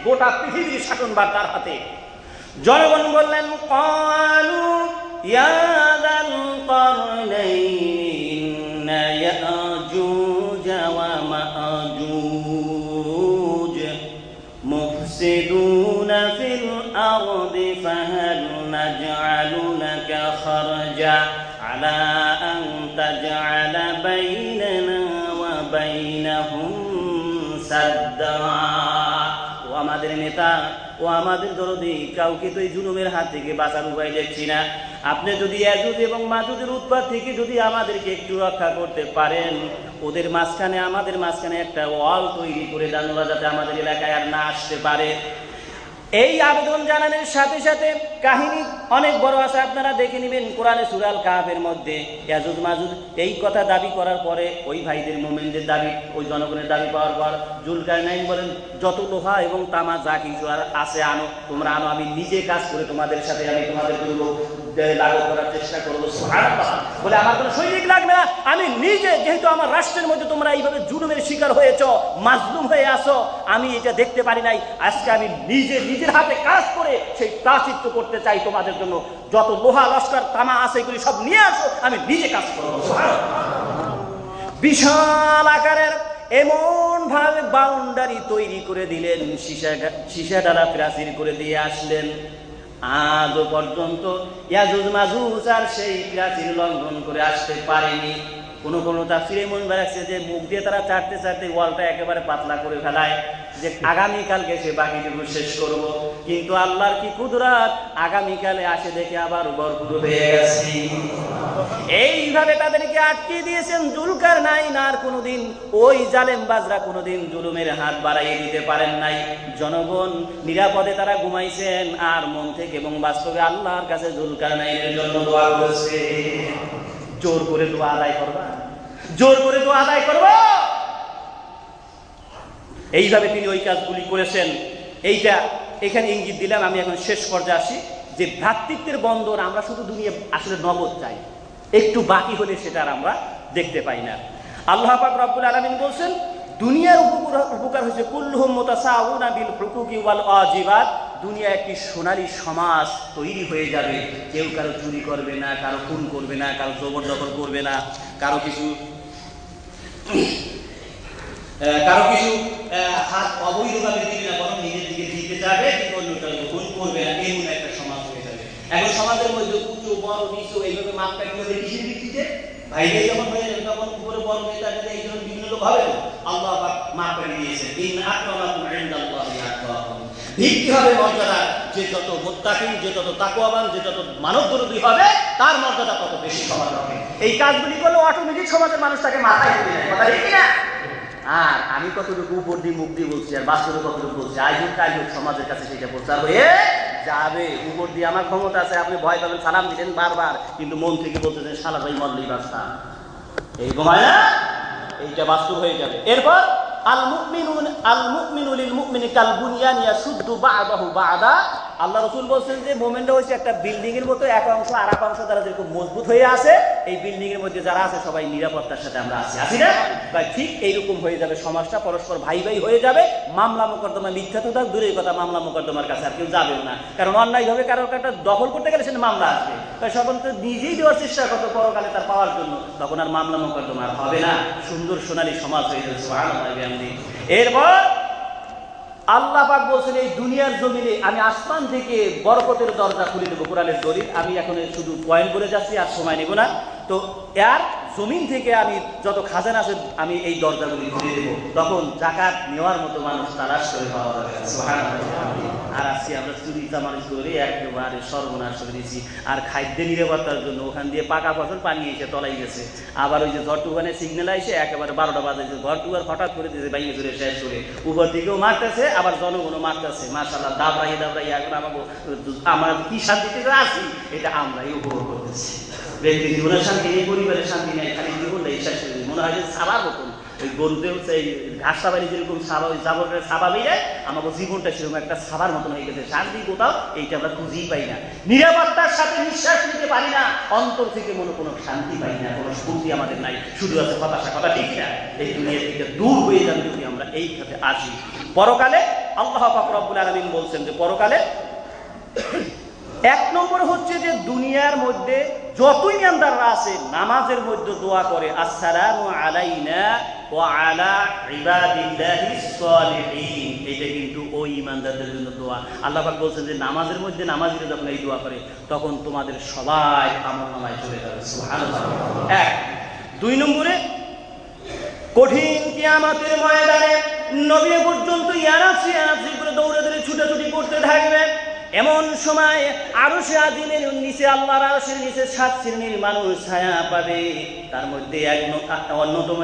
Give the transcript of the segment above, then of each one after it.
গোটা পৃথিবীর শাসনভার তার হাতে। জনগণ বললেন, ক্বালু ইয়া যাল কারনাইন ইন্না ইয়াজুজ ওয়া মা'জুজ মুফসিদুনা ফিল আরদি ফাহাল নাজআলু লাকা খারজা আলা আন তাজআলা বাইনানা ওয়া বাইনাহুম সাদ্দা। ও আমাদের নেতা, ও আমাদের দরদি, কাউকে তো এই জুলুমের হাত থেকে বাঁচার উপায় দেখছি না। আপনি যদি ইয়াজুজ এবং মাজুজের উৎপাত থেকে যদি আমাদেরকে একটু রক্ষা করতে পারেন, ওদের মাঝখানে আমাদের মাঝখানে একটা ওয়াল তৈরি করে দেন, যাতে আমাদের এলাকায় আর না আসতে পারে। এই আবেদন জানানোর সাথে সাথে কাহিনী অনেক বড় আছে, আপনারা দেখে নেবেন কোরআনে সূরা আল কাহফের মধ্যে। ইয়াজুজ মাজুজ এই কথা দাবি করার পরে ওই ভাইদের মোমেনদের দাবি, ওই জনগণের দাবি পাওয়ার পর জুলকারনাইন বলেন, যত লোহা এবং তামা যা কিছু আর আছে আনো, তোমরা আনো, আমি নিজে কাজ করে তোমাদের সাথে আমি তোমাদের জন্য লাগু করার চেষ্টা করবো। সুবহানাল্লাহ বলে, আমার কোনো সৈনিক লাগবে না, আমি নিজে, যেহেতু আমার রাষ্ট্রের মধ্যে তোমরা এইভাবে জুলুমের শিকার হয়েছ, মাজলুম হয়ে আসো, আমি এটা দেখতে পারি নাই, আজকে আমি নিজের হাতে কাজ করে সেই প্রায়শ্চিত্ত করতে চাই তোমাদের জন্য। যত লোহা লস্কর তামা আছে এগুলি সব নিয়ে আসো, আমি নিজে কাজ করবো। বিশাল আকারের এমন ভাবে বাউন্ডারি তৈরি করে দিলেন, সীসা দ্বারা প্রাচীর করে দিয়ে আসলেন। আজও পর্যন্ত ইয়াজুজ মাজুজ আর সেই প্রাচীর লঙ্ঘন করে আসতে পারেনি। কোনো তাফসীরে এমন বেড়াচ্ছে যে মুখ দিয়ে তারা চাটতে চাটতে ওয়ালটা একেবারে পাতলা করে ফেলায়, যে আগামীকালকে সে বাকিটুকু শেষ করব। কিন্তু আল্লাহর কি কুদরত, আগামীকালে আসে দেখে আবার ভরপুর হয়ে গেছে। এইভাবে তাদেরকে আটকে দিয়েছেন জুলকারনাইন। আর কোনোদিন ওই জালেম বাজরা কোনোদিন জুলুমের হাত বাড়াইয়ে দিতে পারেন নাই। জনগণ নিরাপদে তারা ঘুমাইছেন, আর মন থেকে এবং বাস্তবে আল্লাহর কাছে জুলকারনাইনের জন্য দোয়া করেছে। জোর করে দোয়া আদায় করবা, জোর করে দোয়া আদায় করবা। এইভাবে তিনি ওই কাজগুলি করেছেন। এইটা এখানে ইঙ্গিত দিলাম। আমি এখন শেষ পর্যায়ে আসি, যে ভ্রাতৃত্বের বন্ধন আমরা শুধু দুনিয়া আসলে নগদ চাই, একটু বাকি হলে সেটা আর আমরা দেখতে পাই না। আল্লাহ পাক রব্বুল আলামিন বলছেন, দুনিয়ার উপকার হচ্ছে কুল্লুহুম মুতাসাউনা বিল হুকুকি ওয়াল ওয়াজিবাত। দুনিয়া একটি সোনালী সমাজ তৈরি হয়ে যাবে। কেউ কারো চুরি করবে না, কারো খুন করবে না, কারো জবরদখল করবে না, কারো কিছু হাত অবৈধভাবে দিবে না, বরং নিজের দিকে দিতে যাবে, কিন্তু অন্যটাকে খুন করবে না। এমন একটা সমাজ হয়ে যাবে। এখন সমাজের মধ্যে উঁচু বড় নিচু এইভাবে মাপটা কি হবে? কিসের ভিত্তিতে? ভাইদের যখন হয়ে যাবে তখন উপরে বড় নেতা এই জন্য বিভিন্ন লোক হবে না। আল্লাহ পাক মাপ করে দিয়েছেন, ইন্না আকরামাকুম ইনদাল্লাহি আতকাকুম। ভিত্তি হবে মর্যাদা, যে যত মুত্তাকিন, যে যত তাকওয়াবান, যে যত মানবদরদী হবে, তার মর্যাদা তত বেশি সমাজ হবে। এই কাজগুলি করলে অটোমেটিক সমাজের মানুষ তাকে মাথায় তুলে নেয়। কথা ঠিক না? আর আমি কতটুকু উপর দিয়ে মুখ দিয়ে বলছি, আর বাস্তবে কতটুকু বলছি, আজ হোক কাজ হোক সমাজের কাছে সেটা প্রচার হয়ে যাবে। উপর দিয়ে আমার ক্ষমতা আছে, আপনি ভয় পাবেন, সালাম দিলেন বারবার, কিন্তু মন থেকে বলতেছেন শালা ভাই মরলেই বাস্তা, এই ঘুমায় না, এইটা বাস্তব হয়ে যাবে। এরপর আল মুমিনু লিল মুমিনি কাল বুনিয়ান ইয়াশুদ্দু বা'দাহু বা'দা। আল্লাহ রাসূল বলেন যে মুমিনরা হচ্ছে একটা বিল্ডিং এর মতো, এক অংশ আর এক অংশ দ্বারা যেরকম মজবুত হয়ে আছে, এই বিল্ডিং এর মধ্যে যারা আছে সবাই নিরাপত্তার সাথে আমরা আছি না? বা ঠিক এইরকম হয়ে যাবে সমাজটা, পরস্পর ভাই ভাই হয়ে যাবে। মামলা মোকদ্দমা, মিথ্যা তো দূরের কথা, মামলা মোকদ্দমার কাছে আর কেউ যাবেও না, কারণ অন্যায়ভাবে কারোর একটা দখল করতে গেলে সেটা মামলা আসবে। তাই সকল তো নিজেই দেওয়ার চেষ্টা করতো পরকালে তার পাওয়ার জন্য, তখন আর মামলা মোকদ্দমা আর হবে না। সুন্দর সোনালী সমাজ হয়ে যাবে। সুবহানাল্লাহ। এরপর আল্লাহ পাক বলছেন, এই দুনিয়ার জমিনে আমি আসমান থেকে বরকতের দরজা খুলে দেবো। কোরআনের দলিল। আমি এখন শুধু পয়েন্ট বলে যাচ্ছি, আর সময় নেব না। তো এর জমিন থেকে আমি যত খাজানা আছে আমি এই দরজাগুলি খুলে দেবো, তখন যাকাত নেওয়ার মতো মানুষ তালাশ করে পাওয়া যাবে। সুবহানাল্লাহ। আর আজকে আমরা চুরি চামারি করে একেবারে সর্বনাশ করে দিয়েছি। আর খাদ্য নিরাপত্তার জন্য ওখান দিয়ে পাকা ফসল পানি এসে তলাই গেছে। আবার ওই যে ঝড় টুকানে সিগন্যাল আসে একেবারে 12টা বাজে, ঝড় টুকার হঠাৎ করে দিয়েছে, বাইরে চলে শেষ করে উপর দিকেও মারতেছে, আবার জনগণও মারতেছে। মাশাআল্লাহ, দাবড়াই এখন আমার কি শান্তিতে আছি এটা আমরাই উপভোগ করতেছি। ব্যক্তির জীবনের শান্তি নেই, পরিবারের শান্তি নেই, খালি জীবনটা এই শেষ করে মনে হয় যে সাবার মতন। ওই গরুতে হচ্ছে এই ঘাস সাবারি যেরকম সাবা, ওই জাবরের সাবা বেড়ে আমাকে জীবনটা সেরকম একটা সাবার মতন হয়ে গেছে। শান্তি কোথাও এইটা আমরা খুঁজেই পাই না। নিরাপত্তার সাথে নিঃশ্বাস নিতে পারি না, অন্তর থেকে কোনো শান্তি পাই না, কোনো স্ফূর্তি আমাদের নাই, শুধু আছে হতাশা। কথা ঠিক না? এই দুনিয়া থেকে দূর হয়ে যান যদি আমরা এই খাতে আসি। পরকালে আল্লাহ পাক রব্বুল আলামিন বলছেন যে পরকালে এক নম্বর হচ্ছে যে দুনিয়ার মধ্যে যত ইমানদাররা আছে নামাজের মধ্যে দোয়া করে আসসালামু আলাইনা ওয়া আলা ইবাদিল্লাহিস সালিহিন। এটা কিন্তু ওই ইমানদারদের জন্য দোয়া। আল্লাহ পাক বলছেন যে নামাজের মধ্যে নামাজিরা যখন এই দোয়া করে তখন তোমাদের সবাই আমলনামায় চলে যাবে। সুবহানাল্লাহ। এক। দুই নম্বরে কঠিন কিয়ামতের ময়দানে নবী পর্যন্ত ইয়ারাসি করে দৌড়ে দৌড়ে ছুটাছুটি করতে থাকবে। এমন সময় আরশে আজিমের নিচে, আল্লাহর আরশের নিচে 7 শ্রেণীর মানুষ ছায়া পাবে। তার মধ্যে অন্যতম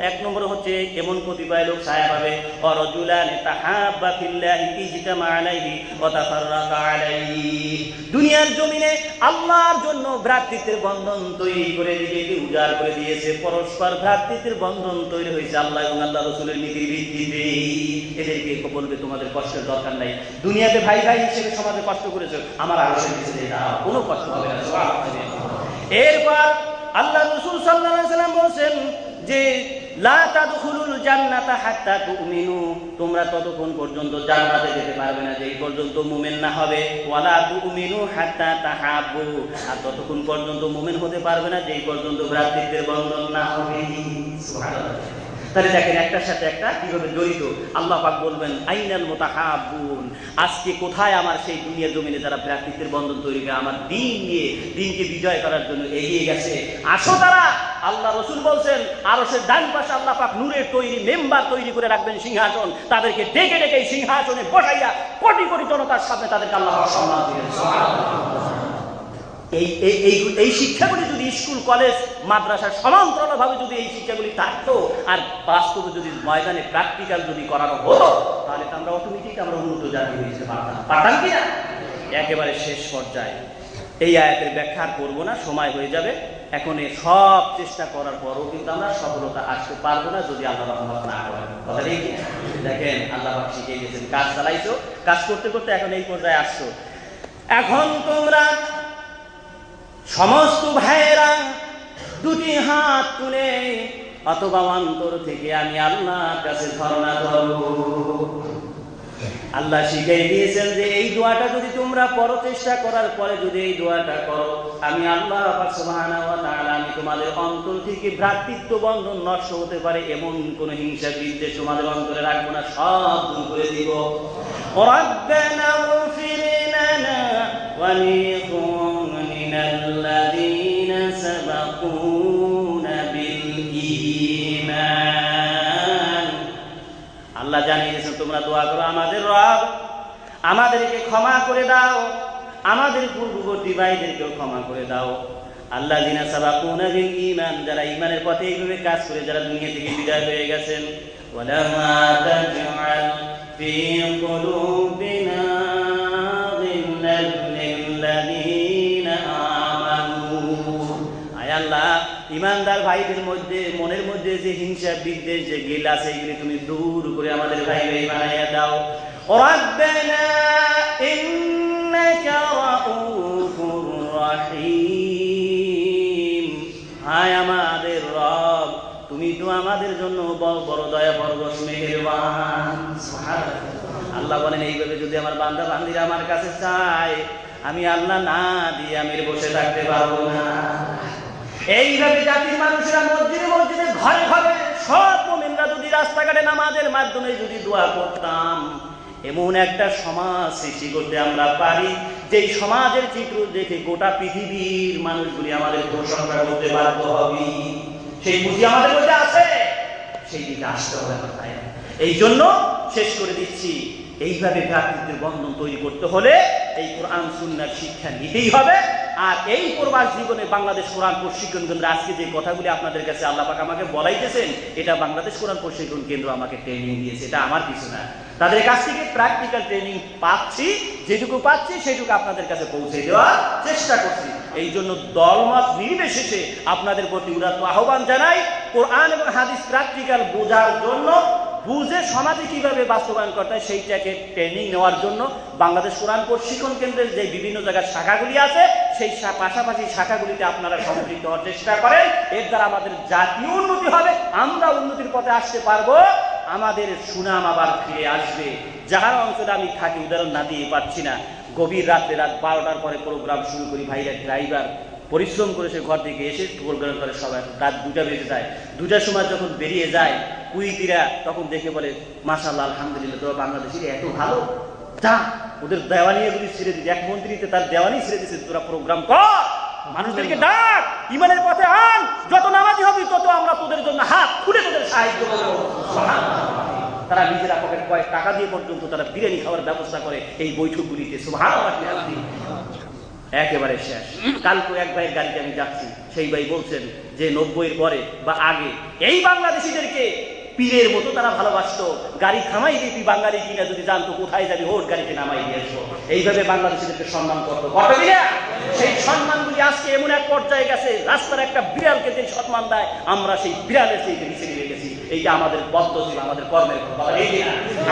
এক নম্বর হচ্ছে এমন কতিপয় লোক ছায়া পাবে ওয়ারাজুলান তাহাব্বা ফিল্লাহি ইজতামা আলাইহি ওয়া তাফাররাকা আলাইহি। দুনিয়ার জমিনে আল্লাহর জন্য ভ্রাতৃত্বের বন্ধন তৈরি করে নিজেকে উজাড় করে দিয়েছে। পরস্পর ভ্রাতৃত্বের বন্ধন তৈরি হয়েছে আল্লাহ এবং আল্লাহ রাসূলের নীতির ভিত্তিতে। এদেরকে বলবে তোমাদের কষ্টের দরকার নাই, দুনিয়াতে ভাই ভাই হিসেবে সমাজে কষ্ট করেছো, আমার আরশের নিচে দাও, কোনো কষ্ট হবে না। এরপর আল্লাহ রাসূল সাল্লাল্লাহু আলাইহি ওয়াসাল্লাম বলেন যে লা তাদখুলুল জান্নাতা হাত্তা তুমিনু, তোমরা ততক্ষণ পর্যন্ত জান্নাতে যেতে পারবে না যেই পর্যন্ত মুমিন না হবে। ওয়ালা তুমিনু হাত্তা তাহাব্বু, আর ততক্ষণ পর্যন্ত মুমিন হতে পারবে না যেই পর্যন্ত ভ্রাতৃত্বের বন্ধন না হবে। সুবহানাল্লাহ। তাহলে দেখেন একটার সাথে একটা কিভাবে জড়িত। আল্লাহ পাক বলবেন আইনাল মুতাহাব্বুন, আজকে কোথায় আমার সেই দুনিয়ার জমিনে যারা ভ্রাতৃত্বের বন্ধন তৈরি করে আমার দিন নিয়ে দিনকে বিজয় করার জন্য এগিয়ে গেছে, আসো তারা। আল্লাহ রাসূল বলছেন আরশের ডান পাশে আল্লাহ পাক নূরের তৈরি মেম্বার তৈরি করে রাখবেন সিংহাসন, তাদেরকে ডেকে ডেকে এই সিংহাসনে বসাইয়া কোটি কোটি জনতার সামনে তাদেরকে আল্লাহ সম্মান দিবেন। সুবহানাল্লাহ। এই শিক্ষাগুলি যদি স্কুল কলেজ মাদ্রাসার সমান্তরালভাবে যদি এই শিক্ষাগুলি থাকতো আর বাস্তবে যদি ময়দানে প্র্যাকটিক্যাল যদি করানো হতো, তাহলে আমরা অটোমেটিক আমরা উন্নত জাতি হয়েছে পারতাম কিনা। একেবারে শেষ পর্যায়ে এই আয়াতের ব্যাখ্যা করবো না, সময় হয়ে যাবে। এখন সব চেষ্টা করার পরও কিন্তু আমরা সফলতা আসতে পারবো না যদি আল্লাহ রহমত না করেন। কথা ঠিক। দেখেন আল্লাহ শিখিয়ে গেছেন, কাজ চালাইছো, কাজ করতে করতে এখন এই পর্যায়ে আসছো। এখন তোমরা সমস্ত ভাইয়েরা দুটি হাত তুলে অথবা অন্তর থেকে আমি আল্লাহর কাছে ধারণা করো। আল্লাহ শিখিয়ে দিয়েছেন যে এই দোয়াটা যদি তোমরা পড়ো, চেষ্টা করার পরে যদি এই দোয়াটা করো, আমি আল্লাহ পাক সুবহানাহু ওয়া তাআলা আমি তোমাদের অন্তর থেকে ভ্রাতৃত্ব বন্ধন নষ্ট হতে পারে এমন কোন হিংসা বিদ্বেষ তোমাদের অন্তরে রাখবো না, সব দূর করে দিব। রাব্বানা ইগফির লানা ওয়া লিইখওয়ানিনাল্লাযীনা সাবাকুনা বিল ঈমান। আল্লাহ জানিয়ে দিয়েছেন তোমরা দোয়া করো, আমাদের রব আমাদেরকে ক্ষমা করে দাও, আমাদের পূর্ববর্তী ভাইদেরকেও ক্ষমা করে দাও। আল্লাযীনা সাবাকুনা বিল ঈমান, যারা ঈমানের পথে এইভাবে কাজ করে যারা দুনিয়া থেকে বিদায় হয়ে গেছেন। ওয়ালা মা তাজআল ফি কুলুবিনা গিল্লাল লিল্লাযীনা আমানু। আয় আল্লাহ, ঈমানদার ভাইদের মধ্যে মনের মধ্যে যে হিংসা বিদ্বেষ যে গিল আছে এগুলি তুমি দূর করে আমাদের ভাই ভাই বানাইয়া দাও। রাব্বানা ইন্নাকা রাউফুর রাহিম, হায় আমাদের রব তুমি তো আমাদের জন্য বড় দয়া পরবশ মেহেরবান। আল্লাহ বলেন এইভাবে যদি আমার বান্দা বান্দিরা আমার কাছে চায়, আমি আল্লাহ না দিয়ে আমি বসে থাকতে পারবো না। এইভাবে জাতির মানুষেরা মসজিদে মসজিদে ঘরে ঘরে সব মুমিনরা যদি রাস্তাঘাটে নামাজের মাধ্যমে যদি দোয়া করতাম, এমন একটা সমাজ সৃষ্টি করতে আমরা পারি যেই সমাজের চিত্র দেখে গোটা পৃথিবীর মানুষগুলি আমাদের প্রশংসা করতে বাধ্য হবে। সেই বুঝি আমাদের মধ্যে আছে, সেই দিকে আসতে হবে। এই জন্য শেষ করে দিচ্ছি, এইভাবে ভ্রাতৃত্বের বন্ধন তৈরি করতে হলে এই কোরআন সুন্নাহর শিক্ষা নিতেই হবে। আর এই প্রবাস জীবনে বাংলাদেশ কোরআন প্রশিক্ষণ কেন্দ্র আজকে যে কথাগুলি আপনাদের কাছে আল্লাহ পাক আমাকে বলাইতেছেন, এটা বাংলাদেশ কোরআন প্রশিক্ষণ কেন্দ্র আমাকে ট্রেনিং দিয়েছে, এটা আমার কিছু না। তাদের কাছ থেকে প্র্যাকটিক্যাল ট্রেনিং পাচ্ছি, যেটুকু পাচ্ছি সেটুকু আপনাদের কাছে পৌঁছে দেওয়ার চেষ্টা করছি। এই জন্য দলমত নির্বিশেষে আপনাদের প্রতি উদাত্ত আহ্বান জানাই, কোরআন এবং হাদিস প্র্যাকটিক্যাল বোঝার জন্য, বুঝে সমাজে কিভাবে বাস্তবায়ন করতে হয় সেইটাকে ট্রেনিং নেওয়ার জন্য বাংলাদেশ কোরআন প্রশিক্ষণ কেন্দ্রের যে বিভিন্ন জায়গার শাখাগুলি আছে সেই পাশাপাশি শাখাগুলিতে আপনারা সম্পৃক্ত হওয়ার চেষ্টা করেন। এর দ্বারা আমাদের জাতীয় উন্নতি হবে, আমরা উন্নতির পথে আসতে পারবো। আমাদের সুনাম আবার ফিরে আসবে। যাহার অঞ্চলে আমি থাকি, উদাহরণ না দিয়ে পারছি না, গভীর রাত্রে রাত 12টার পরে প্রোগ্রাম শুরু করি, ভাইরা ড্রাইভার পরিশ্রম করে সে ঘর থেকে এসে প্রোগ্রাম করে, সবাই রাত 2টা বেজে যায়। 2টার সময় যখন বেরিয়ে যায় কুইতিরা তখন দেখে বলে, মাশাআল্লাহ আলহামদুলিল্লাহ, তোরা বাংলাদেশিরা এত ভালো, যা ওদের দেওয়ানি এগুলি ছেড়ে দিতে, এক মন্ত্রীতে তার দেওয়ানি ছেড়ে দিচ্ছে, তোরা প্রোগ্রাম কর, মানুষদেরকে ডাক, ইমানের পথে আন, যত নামাজি হবি তত আমরা তোদের জন্য হাত খুলে তোদের সাহায্য করবো। তারা নিজেরা পকেট কয়েক টাকা দিয়ে পর্যন্ত তারা বিরিয়ানি খাওয়ার ব্যবস্থা করে এই বৈঠকগুলিতে। সুবহানাল্লাহ। একেবারে শেষ। কালকে এক ভাইয়ের গাড়িতে আমি যাচ্ছি, সেই ভাই বলছেন যে 90-এর পরে বা আগে এই বাংলাদেশিদেরকে পীরের মতো তারা ভালোবাসতো, গাড়ি থামাই দিয়ে তুই বাঙালি কিনা যদি জানতো কোথায় যাবি, হোট গাড়িতে নামাই দিয়ে আসবো, এইভাবে বাংলাদেশিদেরকে সম্মান করতো। সেই সম্মানগুলি আজকে এমন এক পর্যায়ে গেছে, রাস্তার একটা বিড়ালকে যে সম্মান দেয় আমরা সেই বিড়ালের সেই নিচে নিয়ে গেছি। এইটা আমাদের বদ্ধ ছিল, আমাদের কর্মের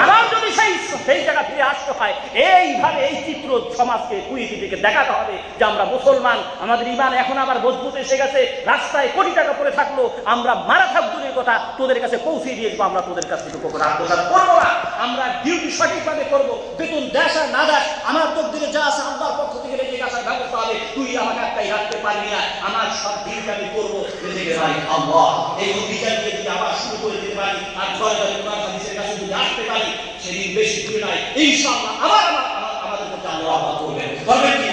আবার যদি সেই জায়গা ফিরে আসতে হয়, এইভাবে এই চিত্র সমাজকে কুইতি থেকে দেখাতে হবে যে আমরা মুসলমান, আমাদের ইমান এখন আবার মজবুত এসে গেছে। রাস্তায় কোটি টাকা পড়ে থাকলো, আমরা মারা থাক দূরের কথা, তোদের কাছে পৌঁছে দিয়ে আসবো, আমরা তোদের কাছ থেকে কখনো আত্মসাৎ করবো না। আমরা ডিউটি সঠিকভাবে করবো, বেতন দেশ আর না দেশ আমার তোর দিকে যা আছে আল্লাহর পক্ষ থেকে রেখে আসার ব্যবস্থা হবে। তুই আমাকে একটাই রাখতে পারবি না, আমার সব ডিউটি আমি করবো আল্লাহ। এই অভিযান দিয়ে যদি আবার শুরু করে দিতে পারি আর হাদিসের কাছে যদি আসতে পারি, সেদিন বেশি দূরে নয়, ইনশাআল্লাহ আবার আমাদের প্রতি আল্লাহ করবেন কি